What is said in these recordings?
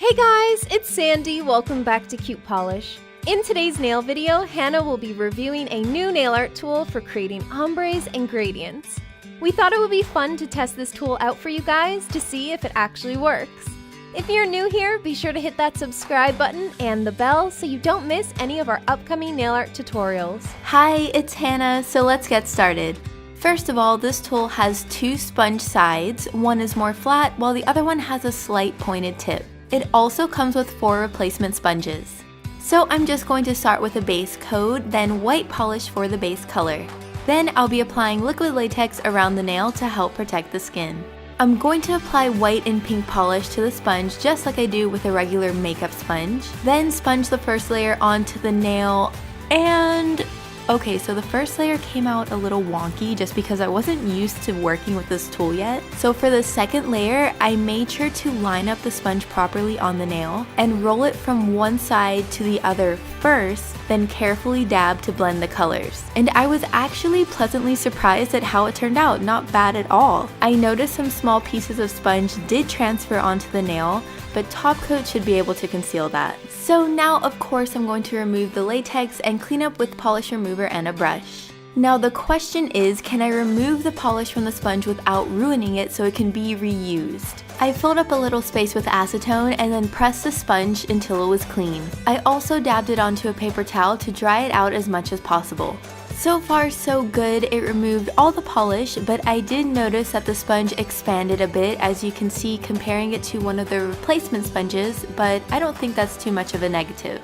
Hey guys, it's Sandy. Welcome back to CutePolish. In today's nail video, Hannah will be reviewing a new nail art tool for creating ombres and gradients. We thought it would be fun to test this tool out for you guys to see if it actually works. If you're new here, be sure to hit that subscribe button and the bell so you don't miss any of our upcoming nail art tutorials. Hi, it's Hannah, so let's get started. First of all, this tool has two sponge sides. One is more flat while the other one has a slight pointed tip. It also comes with 4 replacement sponges. So I'm just going to start with a base coat, then white polish for the base color. Then I'll be applying liquid latex around the nail to help protect the skin. I'm going to apply white and pink polish to the sponge just like I do with a regular makeup sponge. Then sponge the first layer onto the nail and... Okay, so the first layer came out a little wonky just because I wasn't used to working with this tool yet. So for the second layer, I made sure to line up the sponge properly on the nail and roll it from one side to the other first, then carefully dab to blend the colors. And I was actually pleasantly surprised at how it turned out, not bad at all. I noticed some small pieces of sponge did transfer onto the nail, but top coat should be able to conceal that. So now of course I'm going to remove the latex and clean up with polish remover and a brush. Now the question is, can I remove the polish from the sponge without ruining it so it can be reused? I filled up a little space with acetone and then pressed the sponge until it was clean. I also dabbed it onto a paper towel to dry it out as much as possible. So far so good, it removed all the polish, but I did notice that the sponge expanded a bit, as you can see comparing it to one of the replacement sponges, but I don't think that's too much of a negative.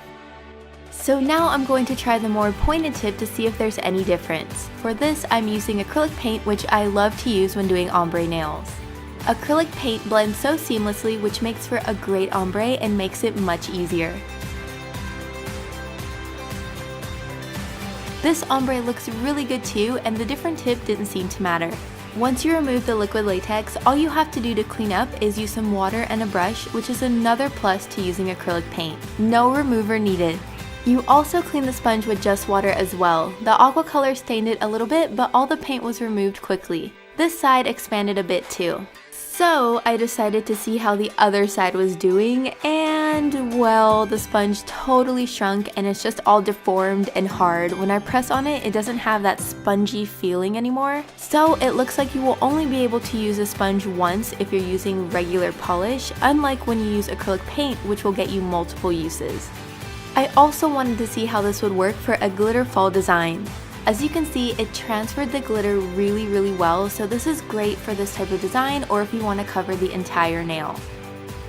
So now I'm going to try the more pointed tip to see if there's any difference. For this, I'm using acrylic paint, which I love to use when doing ombre nails. Acrylic paint blends so seamlessly, which makes for a great ombre and makes it much easier. This ombre looks really good too, and the different tip didn't seem to matter. Once you remove the liquid latex, all you have to do to clean up is use some water and a brush, which is another plus to using acrylic paint. No remover needed. You also clean the sponge with just water as well. The aqua color stained it a little bit, but all the paint was removed quickly. This side expanded a bit too. So I decided to see how the other side was doing, and well, the sponge totally shrunk and it's just all deformed and hard. When I press on it, it doesn't have that spongy feeling anymore. So it looks like you will only be able to use a sponge once if you're using regular polish, unlike when you use acrylic paint, which will get you multiple uses. I also wanted to see how this would work for a glitter fall design. As you can see, it transferred the glitter really well, so this is great for this type of design or if you want to cover the entire nail.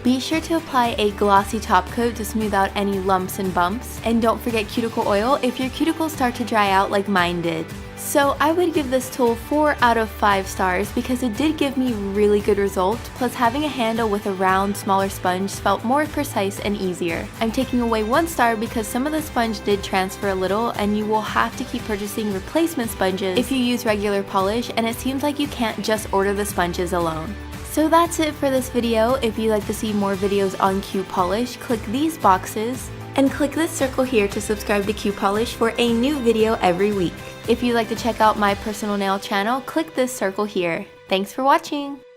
Be sure to apply a glossy top coat to smooth out any lumps and bumps, and don't forget cuticle oil if your cuticles start to dry out like mine did. So I would give this tool 4 out of 5 stars because it did give me really good results, plus having a handle with a round, smaller sponge felt more precise and easier. I'm taking away 1 star because some of the sponge did transfer a little and you will have to keep purchasing replacement sponges if you use regular polish, and it seems like you can't just order the sponges alone. So that's it for this video. If you'd like to see more videos on CutePolish, click these boxes and click this circle here to subscribe to CutePolish for a new video every week. If you'd like to check out my personal nail channel, click this circle here. Thanks for watching!